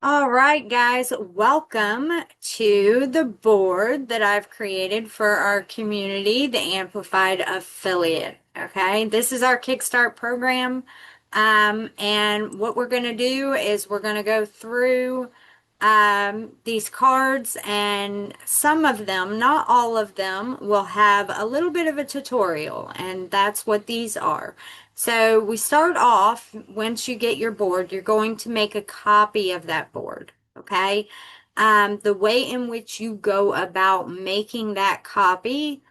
All right, guys, welcome to the board that I've created for our community, the Amplified Affiliate. Okay, this is our Kickstart program. And what we're going to do is we're going to go through these cards, and some of them, not all of them, will have a little bit of a tutorial, and that's what these are. So we start off, once you get your board, you're going to make a copy of that board, okay? The way in which you go about making that copy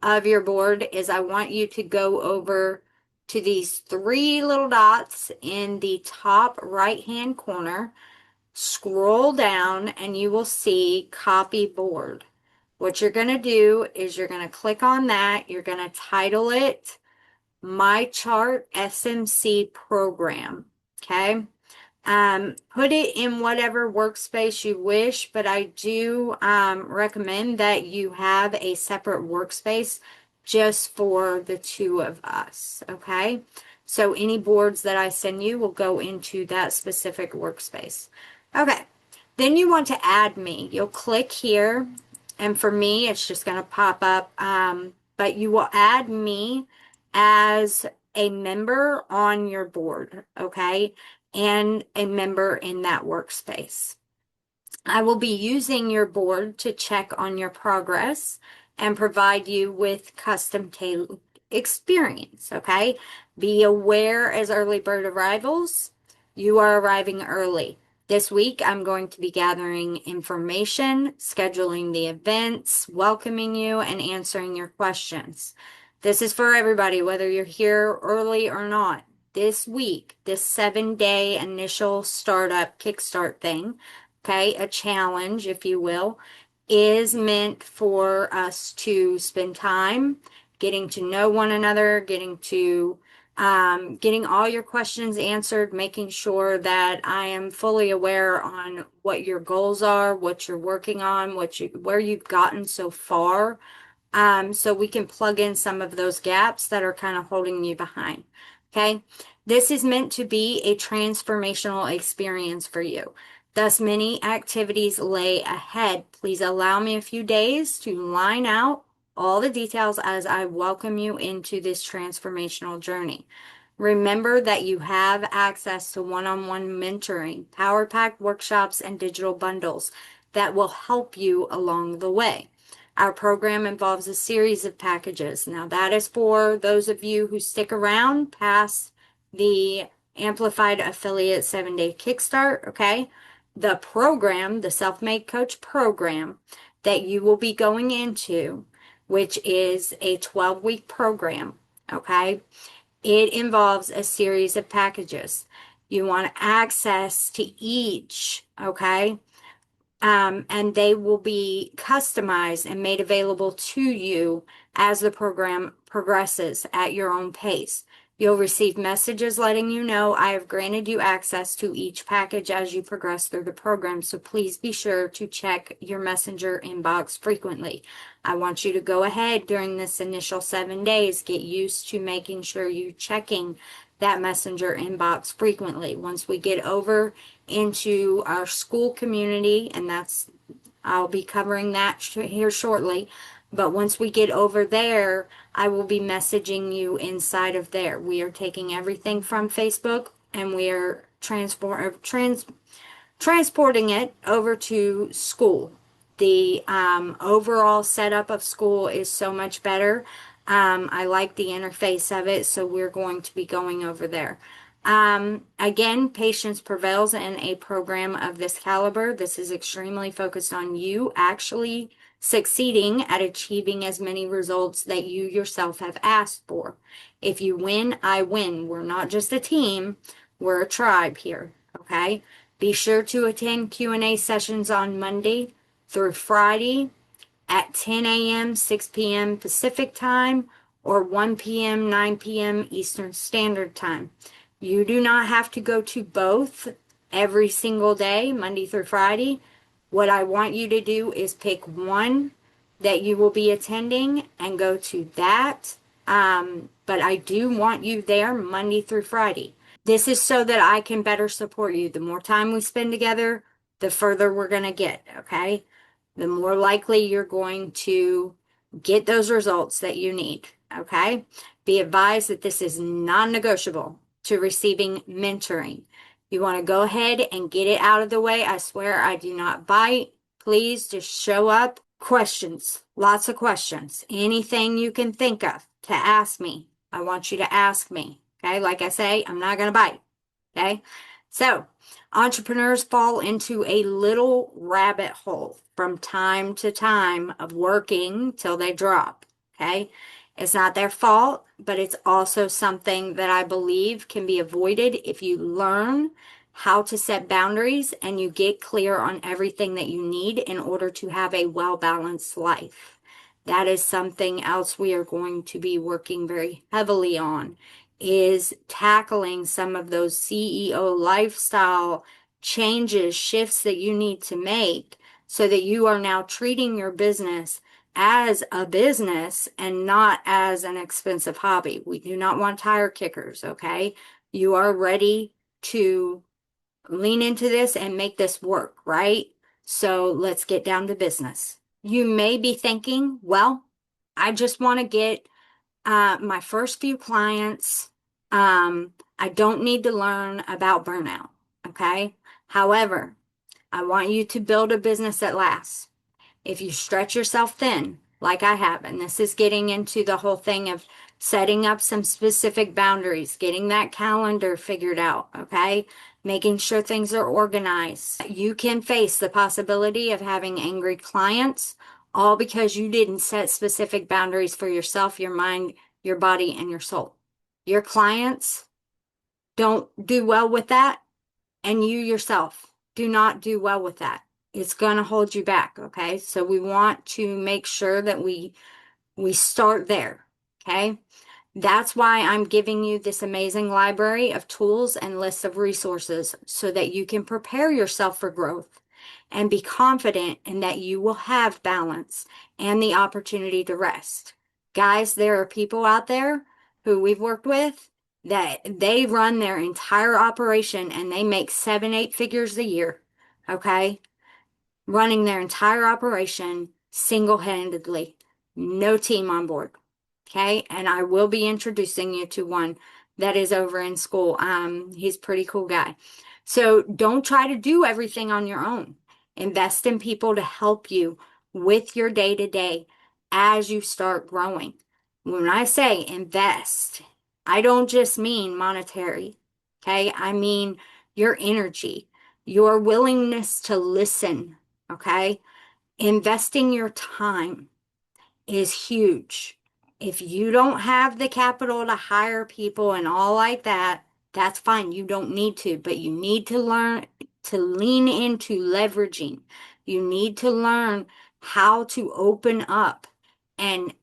of your board is I want you to go over to these three little dots in the top right-hand corner, scroll down, and you will see copy board. What you're going to do is you're going to click on that. You're going to title it My Chart SMC Program. Okay. Put it in whatever workspace you wish, but I do recommend that you have a separate workspace just for the two of us. Okay. So any boards that I send you will go into that specific workspace. Okay. Then you want to add me. You'll click here, and for me, it's just going to pop up. But you will add me as a member on your board, okay, and a member in that workspace. I will be using your board to check on your progress and provide you with custom tailored experience, okay? Be aware as early bird arrivals, you are arriving early. This week, I'm going to be gathering information, scheduling the events, welcoming you, and answering your questions. This is for everybody, whether you're here early or not. This week, this 7-day initial startup kickstart thing, okay, a challenge, if you will, is meant for us to spend time getting to know one another, getting all your questions answered, making sure that I am fully aware on what your goals are, what you're working on, where you've gotten so far, so we can plug in some of those gaps that are kind of holding you behind. Okay, this is meant to be a transformational experience for you. Thus, many activities lay ahead. Please allow me a few days to line out all the details as I welcome you into this transformational journey. Remember that you have access to one-on-one mentoring, power-packed workshops, and digital bundles that will help you along the way. Our program involves a series of packages. Now, that is for those of you who stick around past the Amplified Affiliate 7-Day Kickstart, okay? The program, the Self-Made Coach program that you will be going into, which is a 12-week program, okay? It involves a series of packages. You want access to each, okay? And they will be customized and made available to you as the program progresses at your own pace. You'll receive messages letting you know I have granted you access to each package as you progress through the program, so please be sure to check your messenger inbox frequently. I want you to go ahead during this initial 7 days, get used to making sure you're checking that messenger inbox frequently. Once we get over into our school community, and I'll be covering that here shortly, but once we get over there, I will be messaging you inside of there. We are taking everything from Facebook and we are transporting it over to school. The overall setup of school is so much better. I like the interface of it, so we're going to be going over there. Again, patience prevails in a program of this caliber. This is extremely focused on you actually succeeding at achieving as many results that you yourself have asked for. If you win, I win. We're not just a team, we're a tribe here, okay? Be sure to attend Q&A sessions on Monday through Friday at 10 a.m., 6 p.m. Pacific time, or 1 p.m., 9 p.m. Eastern Standard Time. You do not have to go to both every single day, Monday through Friday. What I want you to do is pick one that you will be attending and go to that. But I do want you there Monday through Friday. This is so that I can better support you. The more time we spend together, the further we're going to get, okay? The more likely you're going to get those results that you need, okay? Be advised that this is non-negotiable to receiving mentoring. You want to go ahead and get it out of the way. I swear I do not bite. Please just show up. Questions, lots of questions. Anything you can think of to ask me, I want you to ask me, okay? Like I say, I'm not going to bite, okay? So, entrepreneurs fall into a little rabbit hole from time to time of working till they drop. Okay. It's not their fault, but it's also something that I believe can be avoided if you learn how to set boundaries and you get clear on everything that you need in order to have a well-balanced life. That is something else we are going to be working very heavily on, is tackling some of those CEO lifestyle changes, shifts that you need to make so that you are now treating your business as a business and not as an expensive hobby. We do not want tire kickers, okay? You are ready to lean into this and make this work, right? So let's get down to business. You may be thinking, well, I just want to get my first few clients. I don't need to learn about burnout, okay? However, I want you to build a business that lasts. If you stretch yourself thin, like I have, and this is getting into the whole thing of setting up some specific boundaries, getting that calendar figured out, okay? Making sure things are organized. You can face the possibility of having angry clients, all because you didn't set specific boundaries for yourself, your mind, your body, and your soul. Your clients don't do well with that, and you yourself do not do well with that. It's going to hold you back, okay? So we want to make sure that we start there, okay? That's why I'm giving you this amazing library of tools and lists of resources so that you can prepare yourself for growth and be confident in that you will have balance and the opportunity to rest. Guys, there are people out there who we've worked with that they run their entire operation and they make 7, 8 figures a year, okay? Running their entire operation single-handedly, no team on board. Okay, and I will be introducing you to one that is over in school. He's a pretty cool guy. So don't try to do everything on your own. Invest in people to help you with your day-to-day as you start growing. When I say invest, I don't just mean monetary. Okay, I mean your energy, your willingness to listen. Okay, investing your time is huge. If you don't have the capital to hire people and all like that, that's fine. You don't need to, but you need to learn to lean into leveraging. You need to learn how to open up and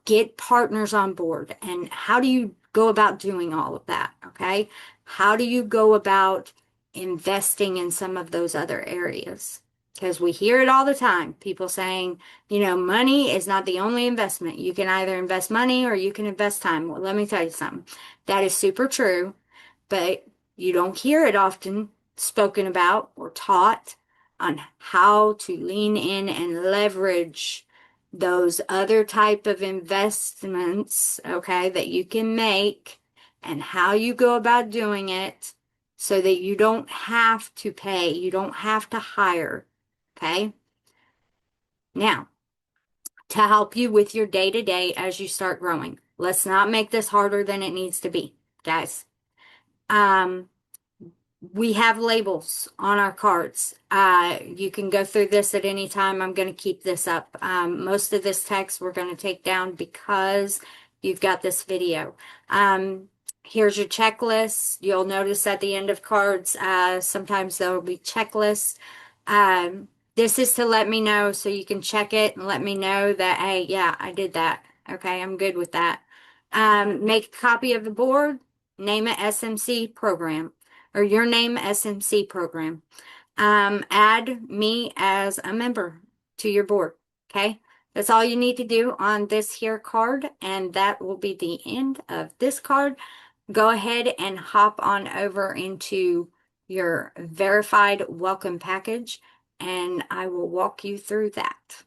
get partners on board. And how do you go about doing all of that? Okay? How do you go about investing in some of those other areas? Because we hear it all the time. People saying, money is not the only investment. You can either invest money or you can invest time. Well, let me tell you something. That is super true, but you don't hear it often spoken about or taught on how to lean in and leverage those other type of investments, okay, that you can make and how you go about doing it so that you don't have to pay, you don't have to hire, okay? Now, to help you with your day to day as you start growing. Let's not make this harder than it needs to be, guys. We have labels on our cards. You can go through this at any time. I'm going to keep this up. Most of this text we're going to take down because you've got this video. Here's your checklist. You'll notice at the end of cards, sometimes there will be checklists. This is to let me know so you can check it and let me know that, hey, yeah, I did that. Okay, I'm good with that. Make a copy of the board, name it SMC program or your name SMC program. Add me as a member to your board. Okay, that's all you need to do on this here card, and that will be the end of this card. Go ahead and hop on over into your verified welcome package, and I will walk you through that.